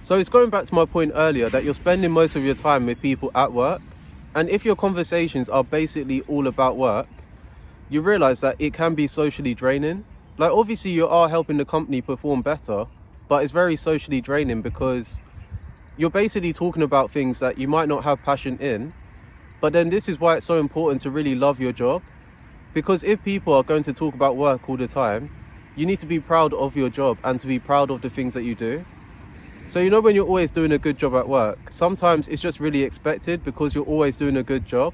So it's going back to my point earlier that you're spending most of your time with people at work. And if your conversations are basically all about work, you realize that it can be socially draining. Like, obviously you are helping the company perform better, but it's very socially draining because you're basically talking about things that you might not have passion in. But then this is why it's so important to really love your job. Because if people are going to talk about work all the time, you need to be proud of your job and to be proud of the things that you do. So you know, when you're always doing a good job at work, sometimes it's just really expected because you're always doing a good job.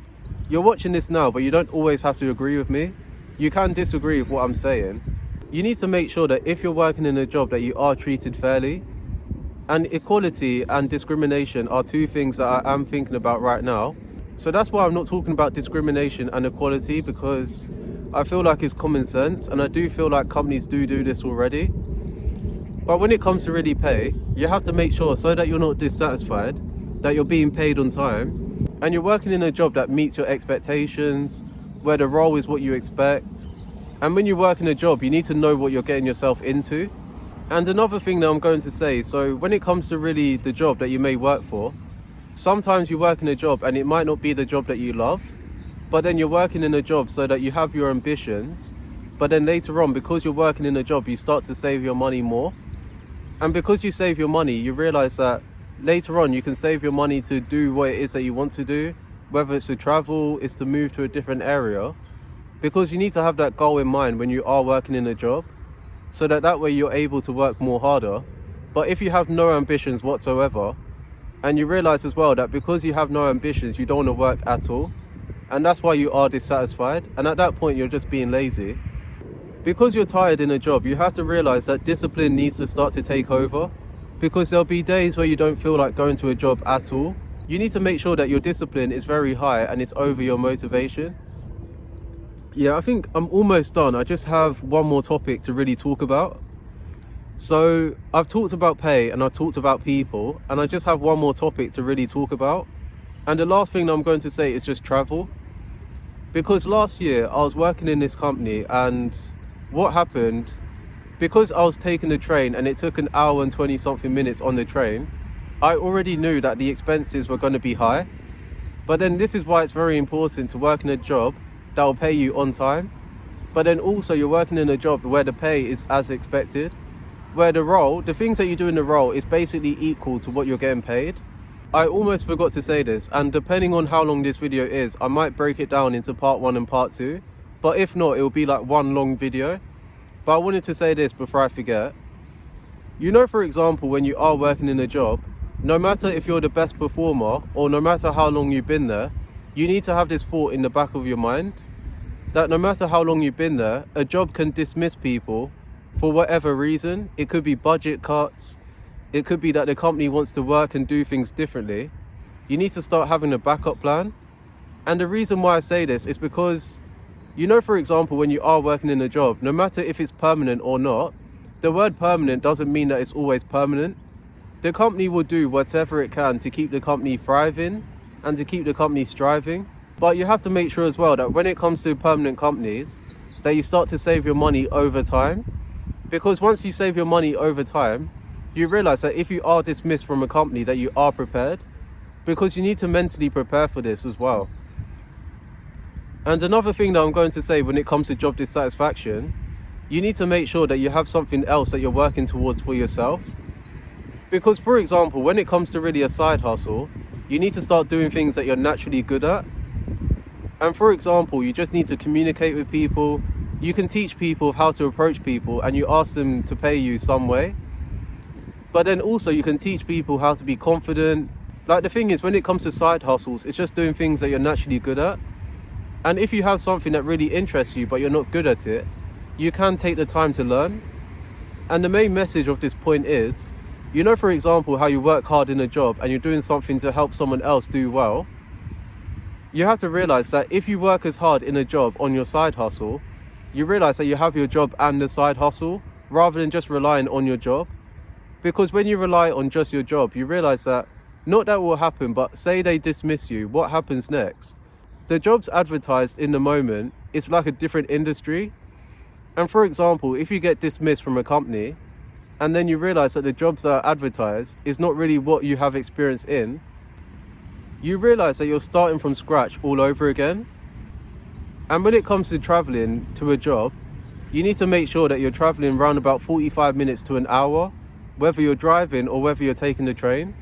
You're watching this now, but you don't always have to agree with me. You can disagree with what I'm saying. You need to make sure that if you're working in a job that you are treated fairly. And equality and discrimination are two things that I am thinking about right now. So that's why I'm not talking about discrimination and equality, because I feel like it's common sense, and I do feel like companies do this already. But when it comes to really pay, you have to make sure, so that you're not dissatisfied, that you're being paid on time, and you're working in a job that meets your expectations, where the role is what you expect. And when you work in a job, you need to know what you're getting yourself into. And another thing that I'm going to say, so when it comes to really the job that you may work for, sometimes you work in a job and it might not be the job that you love, but then you're working in a job so that you have your ambitions. But then later on, because you're working in a job, you start to save your money more. And because you save your money, you realize that later on you can save your money to do what it is that you want to do, whether it's to travel, it's to move to a different area, because you need to have that goal in mind when you are working in a job, so that way you're able to work more harder. But if you have no ambitions whatsoever, and you realize as well that because you have no ambitions, you don't want to work at all, and that's why you are dissatisfied, and at that point you're just being lazy. Because you're tired in a job, you have to realize that discipline needs to start to take over, because there'll be days where you don't feel like going to a job at all. You need to make sure that your discipline is very high and it's over your motivation. Yeah, I think I'm almost done. I just have one more topic to really talk about. So I've talked about pay and I've talked about people, and I just have one more topic to really talk about. And the last thing that I'm going to say is just travel. Because last year I was working in this company, and what happened, because I was taking the train and it took an hour and 20 something minutes on the train, I already knew that the expenses were going to be high. But then this is why it's very important to work in a job that will pay you on time. But then also you're working in a job where the pay is as expected, where the things that you do in the role is basically equal to what you're getting paid. I almost forgot to say this, and depending on how long this video is, I might break it down into part 1 and part 2. But if not, it will be like one long video. But I wanted to say this before I forget. You know, for example, when you are working in a job, no matter if you're the best performer or no matter how long you've been there, you need to have this thought in the back of your mind that no matter how long you've been there, a job can dismiss people for whatever reason. It could be budget cuts. It could be that the company wants to work and do things differently. You need to start having a backup plan. And the reason why I say this is because, you know, for example, when you are working in a job, no matter if it's permanent or not, the word permanent doesn't mean that it's always permanent. The company will do whatever it can to keep the company thriving and to keep the company striving. But you have to make sure as well that when it comes to permanent companies, that you start to save your money over time. Because once you save your money over time, you realize that if you are dismissed from a company, that you are prepared, because you need to mentally prepare for this as well. And another thing that I'm going to say when it comes to job dissatisfaction, you need to make sure that you have something else that you're working towards for yourself. Because, for example, when it comes to really a side hustle, you need to start doing things that you're naturally good at. And for example, you just need to communicate with people. You can teach people how to approach people, and you ask them to pay you some way. But then also you can teach people how to be confident. Like, the thing is, when it comes to side hustles, it's just doing things that you're naturally good at. And if you have something that really interests you, but you're not good at it, you can take the time to learn. And the main message of this point is, you know, for example, how you work hard in a job and you're doing something to help someone else do well. You have to realize that if you work as hard in a job on your side hustle, you realize that you have your job and the side hustle, rather than just relying on your job. Because when you rely on just your job, you realize that, not that will happen, but say they dismiss you, what happens next? The job's advertised in the moment, it's like a different industry. And for example, if you get dismissed from a company, and then you realize that the jobs that are advertised is not really what you have experience in, you realize that you're starting from scratch all over again. And when it comes to traveling to a job, you need to make sure that you're traveling around about 45 minutes to an hour, whether you're driving or whether you're taking the train.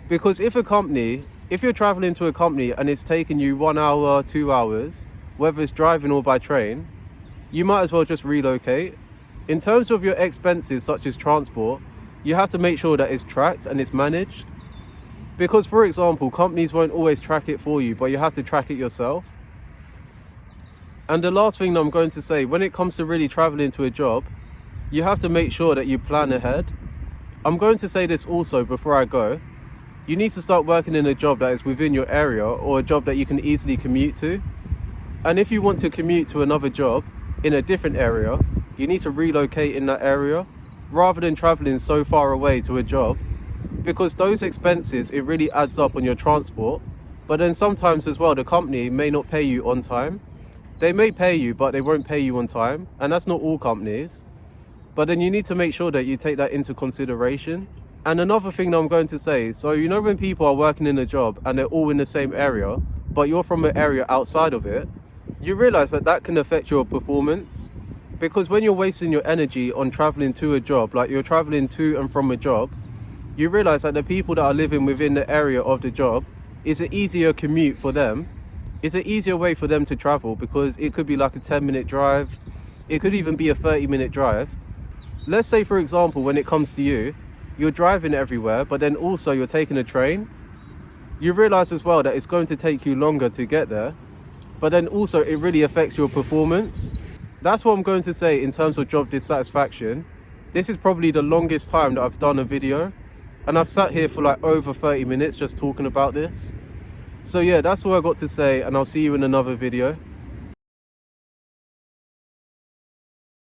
Because if you're traveling to a company and it's taking you 1 hour, 2 hours, whether it's driving or by train, you might as well just relocate. In terms of your expenses, such as transport, you have to make sure that it's tracked and it's managed. Because, for example, companies won't always track it for you, but you have to track it yourself. And the last thing that I'm going to say, when it comes to really traveling to a job, you have to make sure that you plan ahead. I'm going to say this also before I go. You need to start working in a job that is within your area or a job that you can easily commute to. And if you want to commute to another job in a different area, you need to relocate in that area rather than traveling so far away to a job, because those expenses, it really adds up on your transport. But then sometimes as well, the company may not pay you on time. They may pay you, but they won't pay you on time. And that's not all companies. But then you need to make sure that you take that into consideration. And another thing that I'm going to say, so you know when people are working in a job and they're all in the same area, but you're from an area outside of it, you realize that that can affect your performance. Because when you're wasting your energy on traveling to a job, like you're traveling to and from a job, you realize that the people that are living within the area of the job, is an easier commute for them. It's an easier way for them to travel, because it could be like a 10-minute drive. It could even be a 30-minute drive. Let's say, for example, when it comes to you, you're driving everywhere, but then also you're taking a train. You realize as well that it's going to take you longer to get there, but then also it really affects your performance. That's what I'm going to say in terms of job dissatisfaction. This is probably the longest time that I've done a video, and I've sat here for like over 30 minutes just talking about this. So yeah, that's all I got to say, and I'll see you in another video.